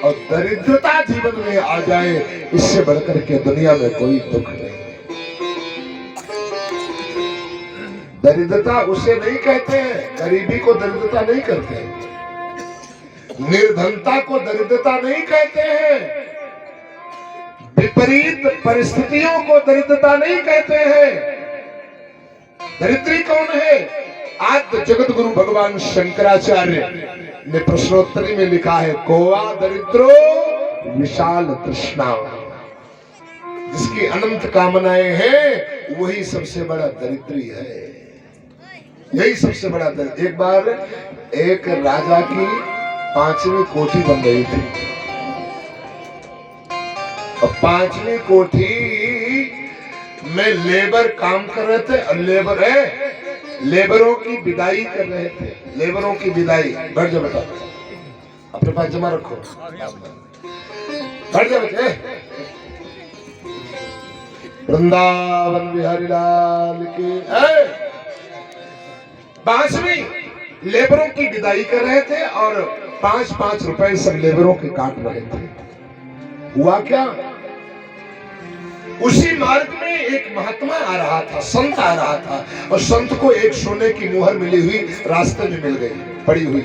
और दरिद्रता जीवन में आ जाए, इससे बढ़कर के दुनिया में कोई दुख नहीं। दरिद्रता उसे नहीं कहते हैं, गरीबी को दरिद्रता नहीं करते हैं, निर्धनता को दरिद्रता नहीं कहते हैं, विपरीत परिस्थितियों को दरिद्रता नहीं कहते हैं। दरिद्री कौन है? आद्य जगत गुरु भगवान शंकराचार्य ने प्रश्नोत्तरी में लिखा है, कोवा दरिद्रो विशाल तृष्णा। जिसकी अनंत कामनाएं हैं वही सबसे बड़ा दरिद्री है। यही सबसे बड़ा दरिद्र। एक बार एक राजा की 5वीं कोठी बन गई थी और 5वीं कोठी में लेबर काम कर रहे थे और लेबरों की विदाई कर रहे थे। लेबरों की विदाई। बैठ जाओ बेटा, अपने पास जमा रखो, बैठ जाओ बेटे। वृंदावन बिहारी लाल की। 5वीं लेबरों की विदाई कर रहे थे और 5-5 रुपए सब लेबरों के काट रहे थे। हुआ क्या? उसी मार्ग में एक महात्मा आ रहा था, संत आ रहा था, और संत को एक सोने की मुहर मिली हुई रास्ते में मिल गई, पड़ी हुई।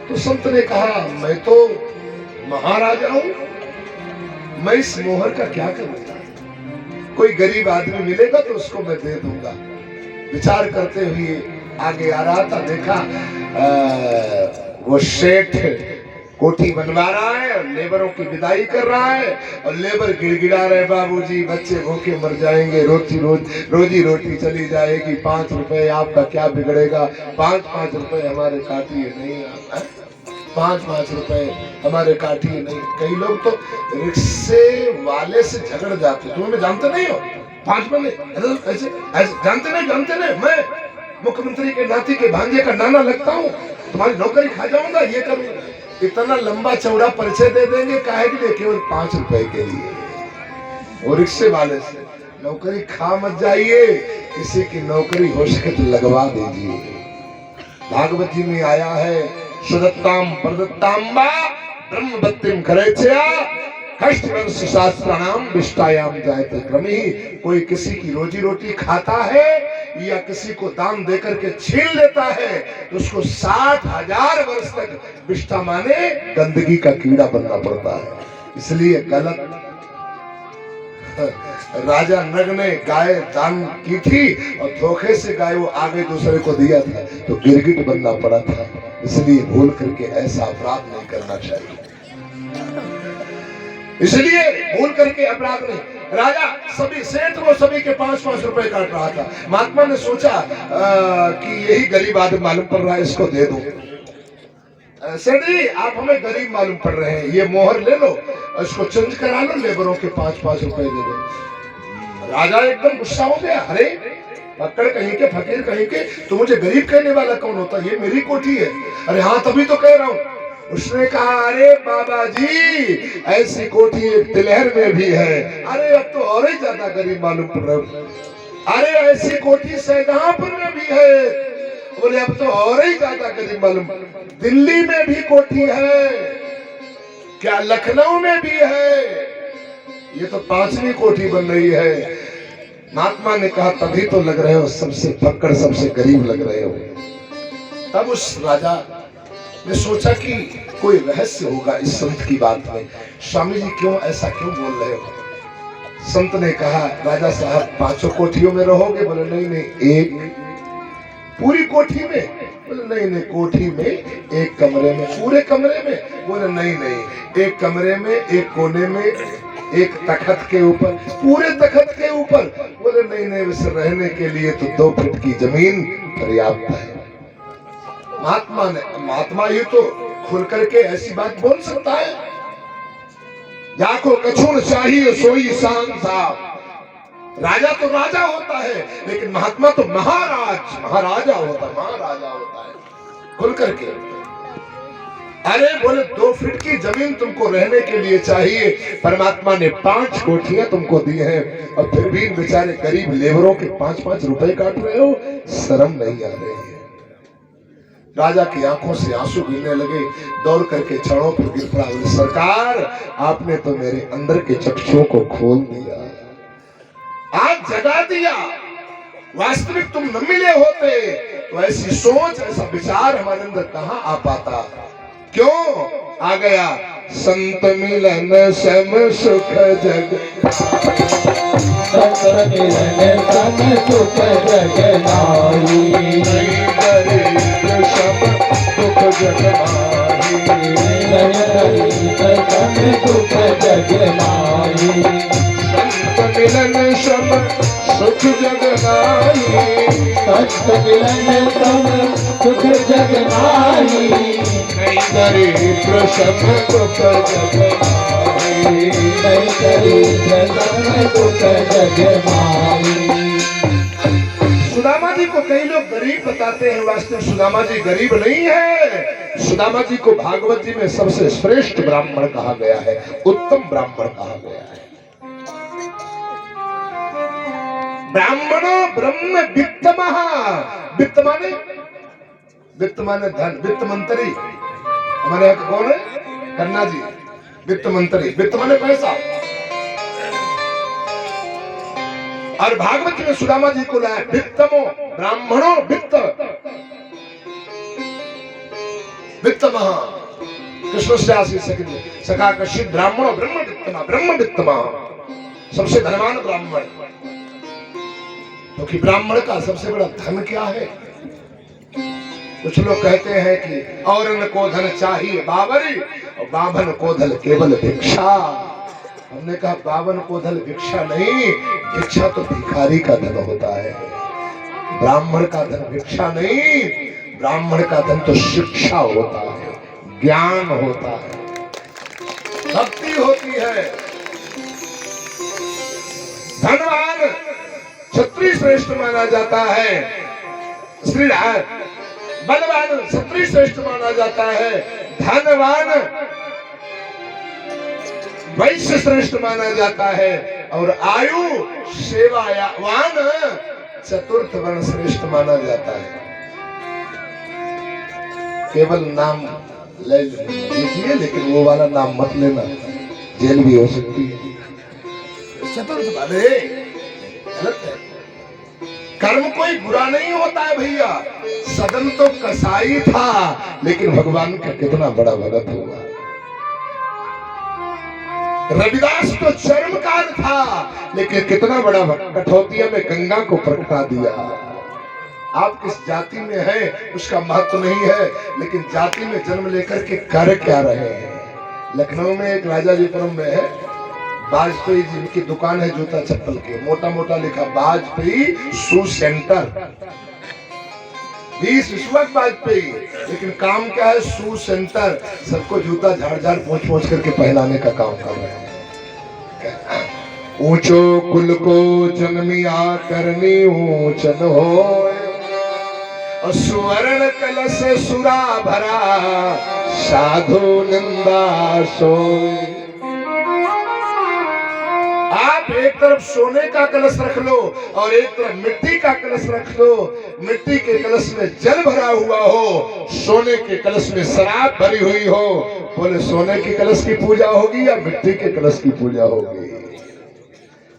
तो संत ने कहा, मैं तो महाराजा हूं, मैं इस मुहर का क्या करूंगा? कोई गरीब आदमी मिलेगा तो उसको मैं दे दूंगा। विचार करते हुए आगे आ रहा था, देखा वो सेठ कोठी बनवा रहा है और लेबरों की विदाई कर रहा है और लेबर गिड़गिड़ा रहे, बाबूजी बच्चे भूखे मर जाएंगे, रोजी रोटी चली जाएगी, 5 रुपए आपका क्या बिगड़ेगा, 5-5 रुपए हमारे काटिए नहीं, 5-5 रुपए हमारे काटिए नहीं। कई लोग तो रिक्शे वाले से झगड़ जाते, तुम्हें जानते नहीं हो, 5 बने ऐसे जानते नहीं, मैं मुख्यमंत्री के नाती के भांजे का नाना लगता हूँ, तुम्हारी नौकरी खा जाऊंगा, ये करूंगा। इतना लंबा चौड़ा परिचय दे देंगे, काहे के लिए? केवल 5 रुपए के लिए। और रिक्शे वाले से नौकरी खा मत जाइए, किसी की नौकरी हो सके तो लगवा दीजिए। भागवत जी में आया है, सुदत्ताम प्रदत्ताम्बा ब्रह्मवत्तिम करेचया कष्ट वर्ष शास्त्राणाम विष्टायाम जायते क्रमी। कोई किसी की रोजी रोटी खाता है या किसी को दान देकर के छीन लेता है तो उसको 60,000 वर्ष तक विष्टा माने गंदगी का कीड़ा बनना पड़ता है। इसलिए गलत। राजा नग ने गाय दान की थी और धोखे से गाय वो आगे दूसरे को दिया था तो गिरगिट बनना पड़ा था। इसलिए भूल करके ऐसा अपराध नहीं करना चाहिए। इसलिए भूल करके अपराध नहीं। राजा सभी सेठ वो सभी के 5-5 रुपए काट रहा था। महात्मा ने सोचा कि यही गरीब आदमी मालूम पड़ रहा है, इसको दे दो। सेठ जी आप हमें गरीब मालूम पड़ रहे हैं, ये मोहर ले लो, इसको चेंज करा लो, लेबरों के 5-5 रुपए दे दो। राजा एकदम गुस्सा हो गया, अरे पकड़ कहीं के फकीर कहीं के, तो मुझे गरीब कहने वाला कौन होता? ये मेरी कोठी है। अरे हाँ तभी तो कह रहा हूँ। उसने कहा, अरे बाबा जी ऐसी कोठी एक तिलहर में भी है। अरे अब तो और ही ज्यादा गरीब मालूम पड़ रहे हो। अरे ऐसी कोठी शाहजहांपुर में भी है। बोले अब तो और ही ज्यादा गरीब मालूम। दिल्ली में भी कोठी है, क्या लखनऊ में भी है? ये तो 5वीं कोठी बन रही है। महात्मा ने कहा, तभी तो लग रहे हो सबसे फक्कड़, सबसे गरीब लग रहे हो। तब उस राजा ने सोचा कि कोई रहस्य होगा इस संत की बात में। स्वामी जी क्यों ऐसा क्यों बोल रहे हो? संत ने कहा, राजा साहब 5 कोठियों में रहोगे? बोले नहीं, एक पूरी कोठी में? बोले नहीं, कोठी में एक कमरे में। पूरे कमरे में? बोले नहीं, एक कमरे में, एक कोने में, एक तखत के ऊपर। पूरे तखत के ऊपर? बोले नहीं, वैसे रहने के लिए तो 2 फीट की जमीन पर्याप्त है। महात्मा ही तो खुल करके ऐसी बात बोल सकता है। जाको कछुन चाहिए सोई शान साहब। राजा तो राजा होता है, लेकिन महात्मा तो महाराजा होता है खुल करके। अरे बोले 2 फीट की जमीन तुमको रहने के लिए चाहिए, परमात्मा ने 5 कोठियां तुमको दी हैं और फिर भी बेचारे गरीब लेबरों के 5-5 रुपए काट रहे हो। शर्म नहीं आ रही है? राजा की आंखों से आंसू गिरने लगे, दौड़ करके चरणों पर गिर पड़ा, बोले सरकार आपने तो मेरे अंदर के चक्षुओं को खोल दिया, आज जगा दिया। वास्तविक तुम न मिले होते तो ऐसी सोच ऐसा विचार हमारे अंदर कहां आ पाता। क्यों आ गया? संत मिलन सम सुख जग, संत मिलन सम सुख जग नाई, सम दुख जग माही, सम सुख जग नाई। संत मिलन सम सुख जग नाई, संत मिलन सम सुख जग नाई, नहीं दरिद्र सम दुख जग माही, नहीं दरिद्र सम दुख जग माही। सुदामा जी को कई लोग गरीब बताते हैं, वास्तव सुदामा जी गरीब नहीं है। सुदामा जी को भागवत जी में सबसे श्रेष्ठ ब्राह्मण कहा गया है, उत्तम ब्राह्मण कहा गया है। ब्राह्मणो ब्रह्म वित्त महा, वित्त माने धन, वित्त मंत्री हमारे यहाँ कौन है? कन्ना जी, वित्त मंत्री, वित्त माने पैसा। और भागवत में सुदामा जी को लाया वित्तमो ब्राह्मणो वित्त, वित्त महा कृष्ण से आशीष सखा कश्यप ब्राह्मणो ब्रह्म वित्तमा, ब्रह्म वित्तमा सबसे धनवान ब्राह्मण। क्योंकि ब्राह्मण का सबसे बड़ा धन क्या है? कुछ लोग कहते हैं कि औरन को धन चाहिए बाबरी, और बाभन को धन केवल भिक्षा। हमने कहा बावन को धन भिक्षा नहीं, भिक्षा तो भिखारी का धन होता है, ब्राह्मण का धन भिक्षा नहीं, ब्राह्मण का धन तो शिक्षा होता है, ज्ञान होता है, भक्ति होती है। धनवान क्षत्रिय श्रेष्ठ माना जाता है, श्री बलवान क्षत्रिय श्रेष्ठ माना जाता है, धनवान वैश्य श्रेष्ठ माना जाता है, और आयु सेवावान चतुर्थ वर्ण श्रेष्ठ माना जाता है। केवल नाम ले लीजिए, लेकिन वो वाला नाम मत लेना, जेल भी हो सकती है। चतुर्थ वाले गलत है। कर्म कोई बुरा नहीं होता है भैया। सदन तो कसाई था, लेकिन भगवान का कितना बड़ा भगत हुआ। रविदास तो चर्मकार था, लेकिन कितना बड़ा कठौतिया में गंगा को प्रगटा दिया। आप किस जाति में हैं उसका महत्व नहीं है, लेकिन जाति में जन्म लेकर के कर क्या रहे हैं। लखनऊ में एक राजा जी पुरम में है, वाजपेयी जी की दुकान है जूता चप्पल की, मोटा मोटा लिखा वाजपेयी शू सेंटर, 20 विश्वक वाजपेयी, लेकिन काम क्या है? Shoe centre. सबको जूता झाड़ झाड़ पोंछ पोंछ करके पहनाने का काम कर रहे हैं। ऊंचो कुल को जन्मिया करनी ऊंचन हो, और सुवर्ण कलश सुरा भरा साधु निंदा सोए। आप एक तरफ सोने का कलश रख लो और एक तरफ मिट्टी का कलश रख लो। मिट्टी के कलश में जल भरा हुआ हो, सोने के कलश में शराब भरी हुई हो, बोले सोने के कलश की पूजा होगी या मिट्टी के कलश की पूजा होगी?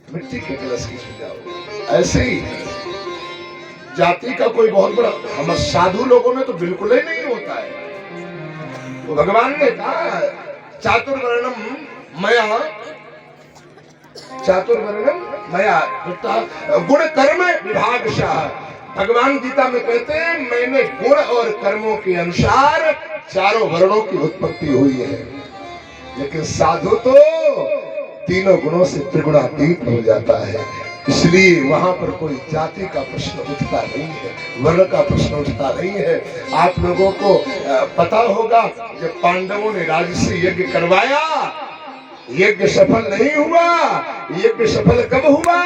मिट्टी के कलश की पूजा होगी। ऐसे ही जाति का कोई बहुत बड़ा, हम साधु लोगों में तो बिल्कुल ही नहीं होता है। तो भगवान ने कहा चातुर्वर्णम मया, चातुर्वर्णम मया गुण कर्म विभागशः। भगवान गीता में कहते हैं मैंने गुण और कर्मों के अनुसार चारों वर्णों की उत्पत्ति हुई है। लेकिन साधु तो तीनों गुणों से त्रिगुणातीत हो जाता है, इसलिए वहां पर कोई जाति का प्रश्न उठता नहीं है, वर्ण का प्रश्न उठता नहीं है। आप लोगों को पता होगा जब पांडवों ने राजसी यज्ञ करवाया, यज्ञ सफल नहीं हुआ। यज्ञ सफल कब हुआ?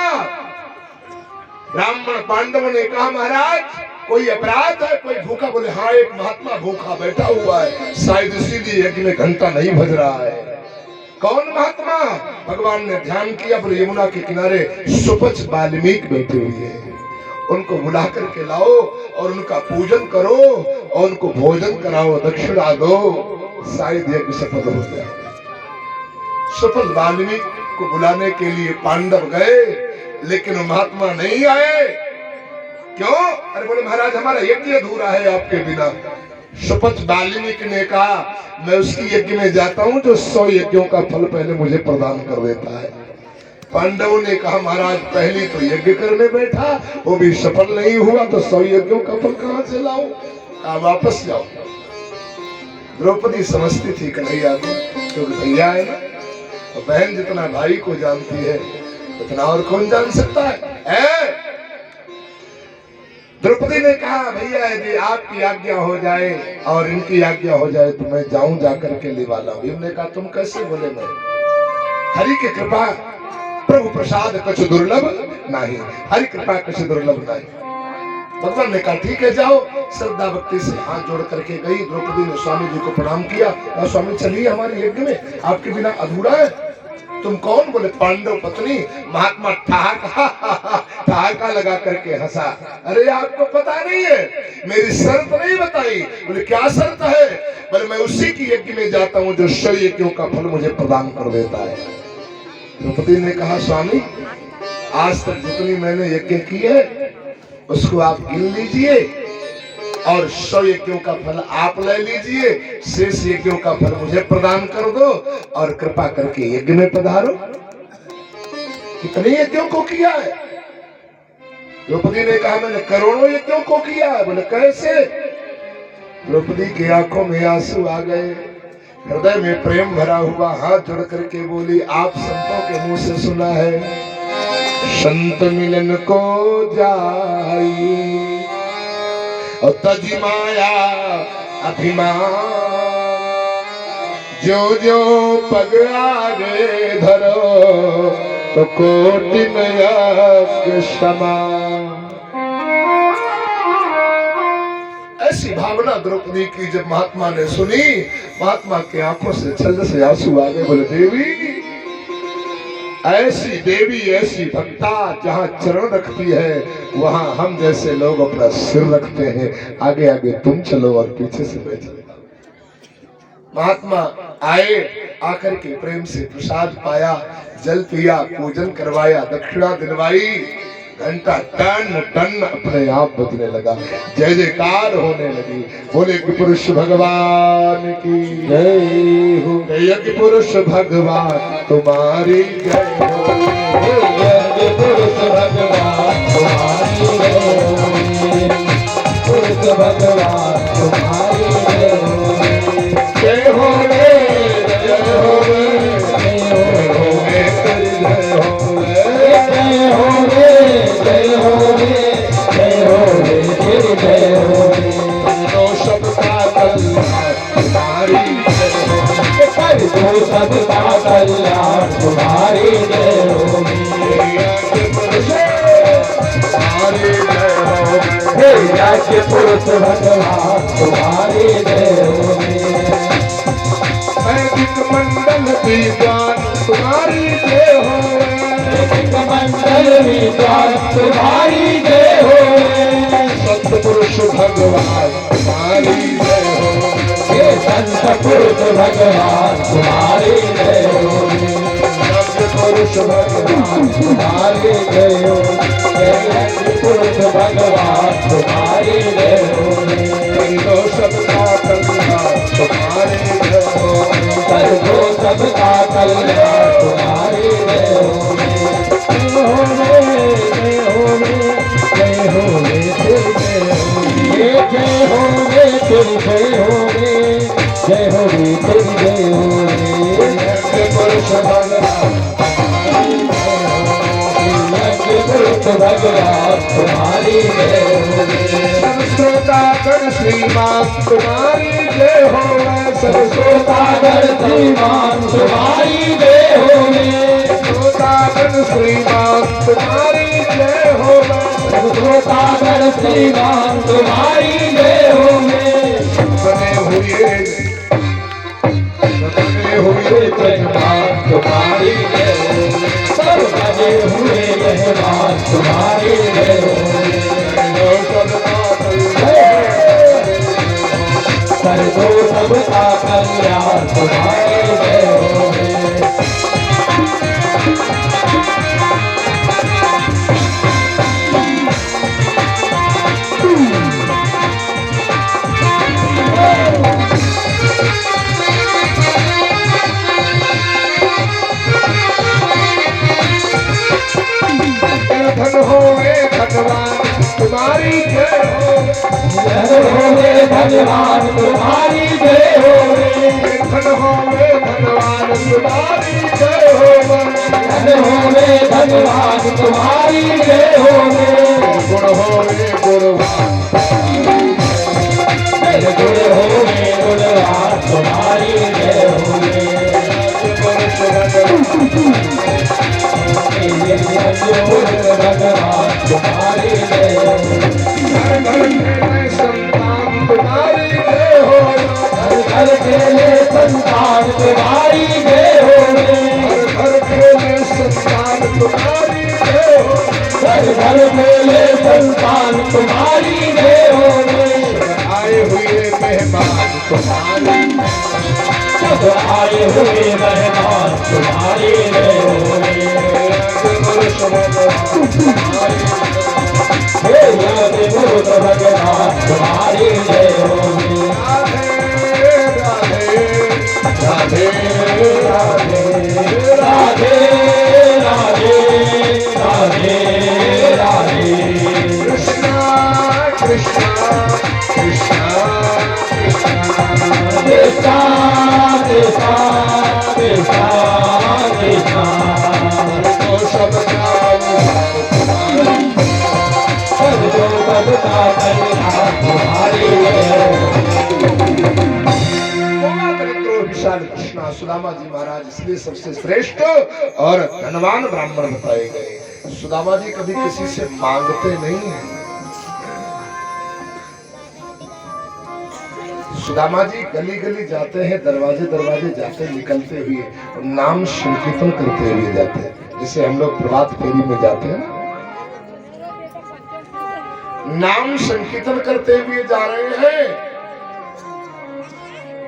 ब्राह्मण पांडवों ने कहा महाराज कोई अपराध है, कोई भूखा? बोले हाँ एक महात्मा भूखा बैठा हुआ है, शायद इसीलिए यज्ञ में घंटा नहीं बज रहा है। कौन महात्मा? भगवान ने ध्यान किया, बोले यमुना के किनारे सुपच वाल्मीकि बैठे हुए हैं। उनको बुला करके लाओ और उनका पूजन करो और उनको भोजन कराओ, दक्षिणा दो, शायद यज्ञ सफल हो जाए। सफल वाल्मीकि को बुलाने के लिए पांडव गए, लेकिन महात्मा नहीं आए। क्यों? अरे बोले महाराज हमारा यज्ञ अधूरा है आपके बिना। शपथ वाल्मीकि ने कहा मैं उसकी यज्ञ में जाता हूं जो 100 यज्ञों का फल पहले मुझे प्रदान कर देता है। पांडवों ने कहा महाराज पहले तो यज्ञ करने बैठा, वो भी सफल नहीं हुआ तो 100 यज्ञों का फल कहां से लाऊं? कहा वापस जाओ। द्रौपदी समझती थी कन्हैया को, क्योंकि भैया है ना, तो बहन जितना भाई को जानती है उतना और कौन जान सकता है? द्रौपदी ने कहा भैया यदि आपकी आज्ञा हो जाए और इनकी आज्ञा हो जाए तो मैं जाऊं जाकर के लिवाला। भीम ने कहा तुम कैसे बोले? मैं हरि की कृपा प्रभु प्रसाद कुछ दुर्लभ नहीं, हरि कृपा कुछ दुर्लभ नहीं। भगवान ने कहा ठीक है जाओ। श्रद्धा भक्ति से हाथ जोड़ करके गई। द्रौपदी ने स्वामी जी को प्रणाम किया, स्वामी चलिए हमारे यज्ञ में, आपके बिना अधूरा है। तुम कौन? बोले पांडव पत्नी। महात्मा ठहाका लगा करके हंसा। अरे आपको पता नहीं है, मेरी शर्त नहीं बताई। बोले क्या शर्त है? बोले मैं उसी की यज्ञ में जाता हूँ जो 100 यज्ञों का फल मुझे प्रदान कर देता है। द्रौपदी ने कहा स्वामी आज तक जितनी मैंने यज्ञ की है उसको आप गिन लीजिए और 100 यज्ञों का फल आप ले लीजिए, शेष यज्ञों का फल मुझे प्रदान कर दो और कृपा करके यज्ञ में पधारो। कितने यज्ञों को किया है? द्रौपदी ने कहा मैंने करोड़ों यज्ञों को किया है। बोले कैसे? द्रौपदी की आंखों में आंसू आ गए, हृदय में प्रेम भरा हुआ, हाथ जोड़ करके बोली आप संतों के मुंह से सुना है संत मिलन को जाई और तजी माया अभिमान, जो जो पग आगे धरो तो कोटि नयक क्षमा। ऐसी भावना द्रौपदी की जब महात्मा ने सुनी, महात्मा की आंखों से छल से आंसू आ गए। बोले देवी ऐसी देवी ऐसी भक्ता जहाँ चरण रखती है वहाँ हम जैसे लोग अपना सिर रखते हैं। आगे आगे तुम चलो और पीछे से मैं चलता। महात्मा आए, आकर के प्रेम से प्रसाद पाया, जल पिया, पूजन करवाया, दक्षिणा दिलवाई। घंटा टन टन अपने आप बजने लगा, जय जयकार होने लगी। बोले कि पुरुष भगवान की जय हो, यज्ञ पुरुष भगवान तुम्हारी जय हो, यज्ञ पुरुष भगवान तुम्हारी जय हो, पुरुष भगवान तुम्हारी जय हो, जय हो रे जय हो रे जय हो रे जय हो रे जय हो रे जय हो रे जय हो रे, दो सबका कल्याण तुम्हारी जय हो, दो सबका कल्याण तुम्हारी जय हो, यज्ञ पुरुष तुम्हारी जय हो, यज्ञ पुरुष भगवान तुम्हारी जय हो, वैदिक मंडल विद्वान तुम्हारी जय हो, मंडल विद्वान तुम्हारी जय हो, संत पुरुष भगवान तुम्हारी जय हो, ये संत पुरुष भगवान तुम्हारी जय हो, यज्ञ पुरुष भगवान तुम्हारी जय हो, यज्ञ पुरुष भगवान तुम्हारी जय हो, दो सबका कल्याण तुम्हारी जय हो, दो सबका कल्याण तुम्हारी जय हो, जय हो रे जय हो रे जय हो रे जय हो रे, जय हो रे तेरी जय हो रे जय हो रे तेरी जय हो रे, यज्ञ पुरुष भगवान यज्ञ पुरुष भगवान तुम्हारी जय हो रे, सरस्वतागण श्रीमान तुम्हारी जय हो, सरस्वतागण श्रीमान तुम्हारी जय हो रे, सरस्वतागण श्रीमान तुम्हारी जय हो, सरस्वतागण श्रीमान तुम्हारी जय हो, बने हुए जजमान तुम्हारी जय हो, सब बने हुए मेहमान तुम्हारी जय हो, हो सबका कल्याण तुम्हारी जय होवे। धन होवे भगवान तुम्हारी जय हो। धन होवे भगवान तुम्हारी जय होवे। धन होवे भगवान तुम्हारी जय हो। धन होवे भगवान तुम्हारी जय होवे। गुण होवे गुणवान गुण होवे गुणवान तुम्हारी जय होवे। भगवान तुम्हारी जय होवे। संतान तुम्हारी जय हो। हर घर खेले संतान तुम्हारी जय होवे। हर खेले संतान तुम्हारी जय हो। घर घर खेले संतान तुम्हारी जय होवे। आए हुए मेहमान तुम्हारी सब आए हुए मेहमान तुम्हारी जय होवे। हे यादे बोध भगवान तुम्हारी जय होवे। राधे राधे राधे राधे राधे राधे राधे। कृष्णा कृष्णा कृष्णा कृष्णा कृष्णा कृष्णा कृष्णा। तो सब सबका कल्याण तुम्हारी जय होवे। विशाल कृष्णा सुदामा जी महाराज इसलिए सबसे श्रेष्ठ और धनवान ब्राह्मण बताए गए। सुदामा जी कभी किसी से मांगते नहीं हैं। सुदामा जी गली गली जाते हैं, दरवाजे दरवाजे जाते निकलते हुए नाम संकीर्तन करते हुए जाते हैं। जैसे हम लोग प्रभात फेरी में जाते हैं ना, नाम संकीर्तन करते हुए जा रहे हैं।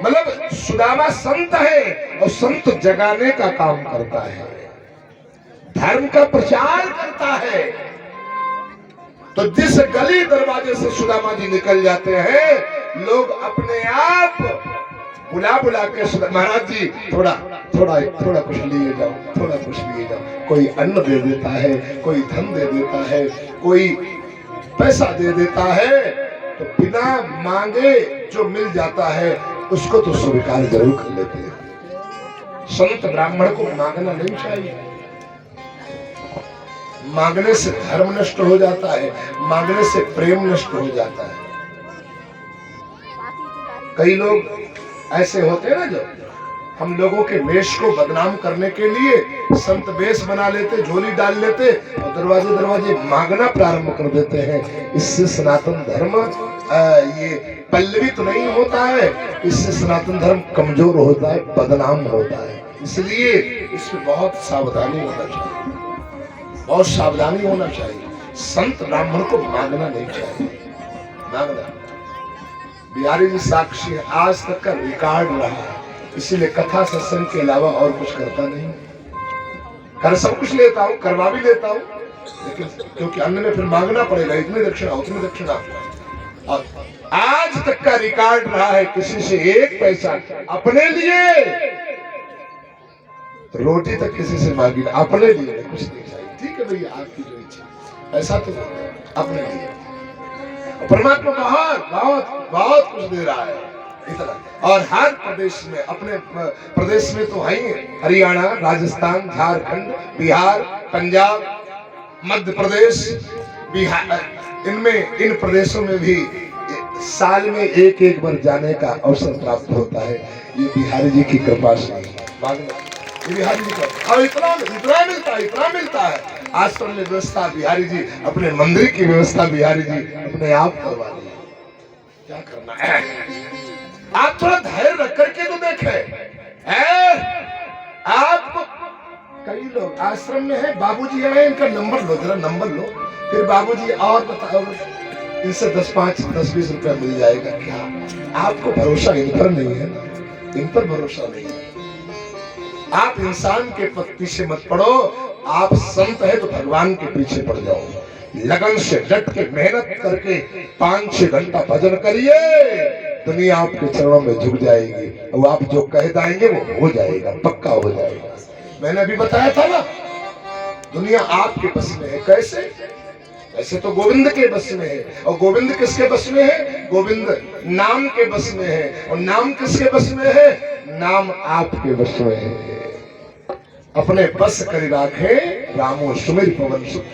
मतलब सुदामा संत है और संत जगाने का काम करता है, धर्म का प्रचार करता है। तो जिस गली दरवाजे से सुदामा जी निकल जाते हैं, लोग अपने आप बुला बुला के महाराज जी थोड़ा थोड़ा थोड़ा कुछ लिए जाओ, थोड़ा कुछ लिए जाओ। कोई अन्न दे देता है, कोई धन दे देता है, कोई पैसा दे देता है। तो बिना मांगे जो मिल जाता है उसको तो स्वीकार जरूर कर लेते हैं। संत ब्राह्मण को मांगना नहीं चाहिए। मांगने से धर्म नष्ट हो जाता है, मांगने से प्रेम नष्ट हो जाता है। कई लोग ऐसे होते हैं ना, जो हम लोगों के वेश को बदनाम करने के लिए संत वेश बना लेते, झोली डाल लेते और दरवाजे दरवाजे मांगना प्रारंभ कर देते हैं। इससे सनातन धर्म ये पल्लवित तो नहीं होता है, इससे सनातन धर्म कमजोर होता है, बदनाम होता है। इसलिए इसमें बहुत सावधानी होना चाहिए, बहुत सावधानी होना चाहिए। संत ब्राह्मण को मांगना नहीं चाहिए। मांगना बिहारी जी साक्षी है, आज तक का रिकॉर्ड रहा है। इसीलिए कथा सत्संग के अलावा और कुछ करता नहीं। कर सब कुछ लेता हूँ, करवा भी लेता हूँ, लेकिन क्योंकि अन्न में फिर मांगना पड़ेगा, इतनी दक्षिणा उतनी दक्षिणा। और आज तक का रिकॉर्ड रहा है, किसी से एक पैसा अपने लिए, रोटी तक किसी से मांगी, अपने लिए कुछ नहीं चाहिए। ठीक है भैया, आपकी जो इच्छा, ऐसा तो अपने लिए। परमात्मा बहुत बहुत बहुत कुछ दे रहा है इतना। और हर प्रदेश में, अपने प्रदेश में तो है ही, हरियाणा, राजस्थान, झारखंड, बिहार, पंजाब, मध्य प्रदेश, बिहार, इनमें इन प्रदेशों में भी साल में एक एक बार जाने का अवसर प्राप्त होता है। ये बिहारी जी की कृपा से मांगना, ये बिहारी जी का। और इतना मिलता है। आश्रम में व्यवस्था बिहारी जी, अपने मंदिर की व्यवस्था बिहारी जी अपने आप करवा दी। क्या करना है, आप थोड़ा धैर्य रख करके तो देखें। आपको कई लोग आश्रम में है, बाबूजी आए, इनका नंबर लो, जरा नंबर लो, फिर बाबूजी और बताओ, इनसे 10-20 रुपया मिल जाएगा क्या? आपको भरोसा इन पर नहीं है ना, इन पर भरोसा नहीं है। आप इंसान के पीछे मत पड़ो, आप संत है तो भगवान के पीछे पड़ जाओ। लगन से डट के मेहनत करके 5-6 घंटा भजन करिए, दुनिया आपके चरणों में झुक जाएगी और आप जो कह जाएंगे वो हो जाएगा, पक्का हो जाएगा। मैंने अभी बताया था ना, दुनिया आपके बस में है। कैसे? ऐसे तो गोविंद के बस में है, और गोविंद किसके बस में है? गोविंद नाम के बस में है, और नाम किसके बस में है? नाम आपके बस में है। अपने बस कर राखे रामो सुमिर पवन सुख।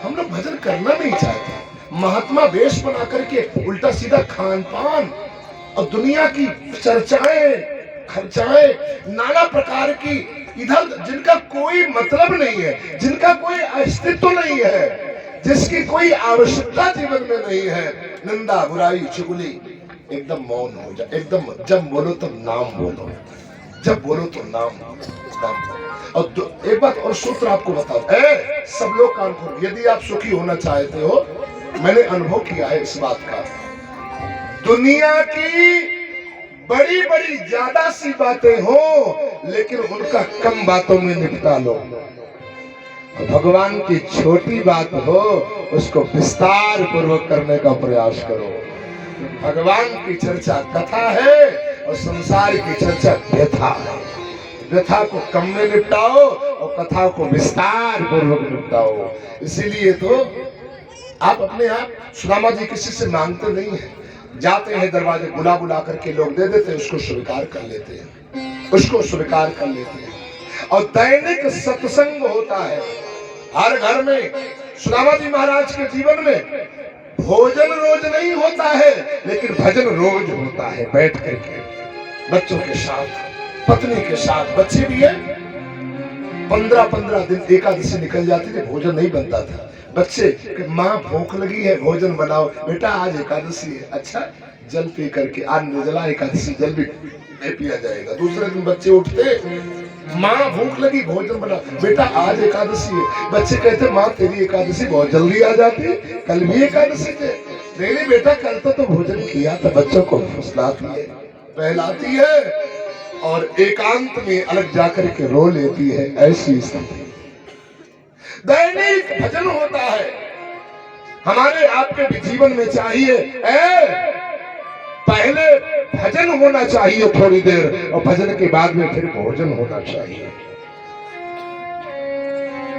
हम लोग भजन करना नहीं चाहते, महात्मा वेश बना करके उल्टा सीधा खान पान और दुनिया की चर्चाएं खर्चाएं नाना प्रकार की, इधर जिनका कोई मतलब नहीं है, जिनका कोई अस्तित्व नहीं है, जिसकी कोई आवश्यकता जीवन में नहीं है, निंदा बुराई चुगली, एकदम मौन हो जाए। एकदम जब बोलो तब नाम बोलो, जब बोलो तो नाम बोलो। और एक बात और सूत्र आपको बताओ, सब लोग कान खोलो, यदि आप सुखी होना चाहते हो, मैंने अनुभव किया है इस बात का, दुनिया की बड़ी बड़ी ज्यादा सी बातें हो लेकिन उनका कम बातों में निपटा लो। भगवान की छोटी बात हो उसको विस्तार पूर्वक करने का प्रयास करो। भगवान की चर्चा कथा है और संसार की चर्चा व्यथा है। व्यथा को कम में निपटाओ और कथा को विस्तार पूर्वक निपटाओ। इसीलिए तो आप अपने आप, सुदामा जी किसी से मांगते नहीं है, जाते हैं दरवाजे, बुला बुला करके लोग दे देते हैं, उसको स्वीकार कर लेते हैं, उसको स्वीकार कर लेते हैं। और दैनिक सत्संग होता है हर घर में। सुदामा जी महाराज के जीवन में भोजन रोज नहीं होता है लेकिन भजन रोज होता है, बैठ करके बच्चों के साथ, पत्नी के साथ। बच्चे भी है, 15-15 दिन एकादशी निकल जाती थी, भोजन नहीं बनता था। बच्चे, माँ भूख लगी है, भोजन बनाओ। बेटा आज एकादशी है, अच्छा जल पी करके, आज निर्जला एकादशी, जल भी नहीं पिया जाएगा। दूसरे दिन बच्चे उठते, माँ भूख लगी, भोजन बनाओ। बेटा आज एकादशी है। बच्चे कहते माँ तेरी एकादशी बहुत जल्दी आ जाती, कल भी एकादशी है। नहीं बेटा कल तो भोजन किया था। बच्चों को फुसलाती है, बहलाती है और एकांत में अलग जाकर के रो लेती है। ऐसी स्थिति दैनिक भजन होता है। हमारे आपके भी जीवन में चाहिए, पहले भजन होना चाहिए थोड़ी देर, और भजन के बाद में फिर भोजन होना चाहिए।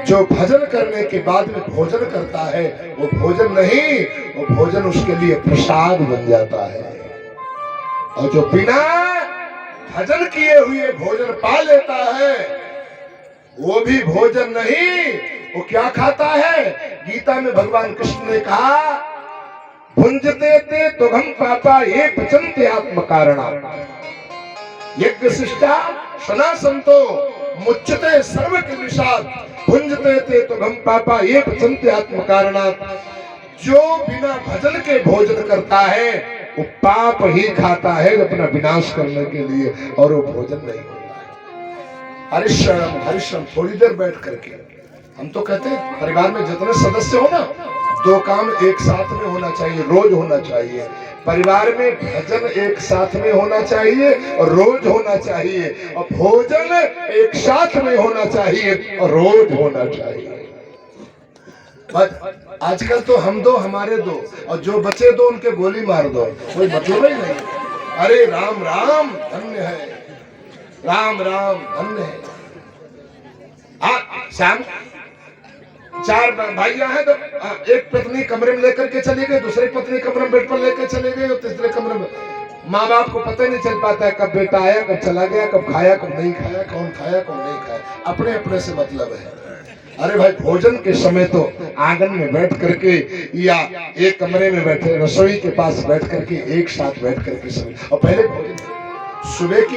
जो भजन करने के बाद में भोजन करता है वो भोजन नहीं, वो भोजन उसके लिए प्रसाद बन जाता है। और जो बिना भजन किए हुए भोजन पा लेता है वो भी भोजन नहीं, वो क्या खाता है? गीता में भगवान कृष्ण ने कहा, भुंजते ते तुघम पापा ये पचन्ते आत्म कारणा यज्ञ शिष्टा सना संतो मुच्यते सर्व किलबिषात् भुंजते ते तुघम पापा ये पचन्ते आत्म कारणा। जो बिना भजन के भोजन करता है वो पाप ही खाता है अपना विनाश करने के लिए, और वो भोजन नहीं होता है। हरिश्रम हरिश्रम, थोड़ी देर बैठ करके। हम तो कहते हैं परिवार में जितने सदस्य हो ना, 2 काम एक साथ में होना चाहिए, रोज होना चाहिए। परिवार में भजन एक साथ में होना चाहिए और रोज होना चाहिए, और भोजन एक साथ में होना चाहिए और रोज होना चाहिए। आजकल तो हम 2 हमारे 2 और जो बचे 2 उनके गोली मार दो, कोई मतलब ही नहीं। अरे राम राम धन्य है, राम राम धन्य है। शाम 4 भाइयां हैं तो एक पत्नी कमरे में लेकर के चली गई, दूसरी पत्नी कमरे में बेड पर लेकर चली गई, और तीसरे कमरे में। माँ बाप को पता नहीं चल पाता है कब बेटा आया, कब चला गया, कब खाया, कब नहीं खाया, कौन खाया, कौन नहीं खाया। अपने अपने से मतलब है। अरे भाई भोजन के समय तो आंगन में बैठ करके या एक कमरे में बैठे, रसोई के पास बैठ करके एक साथ बैठ करके सभी, और पहले भोजन सुबह की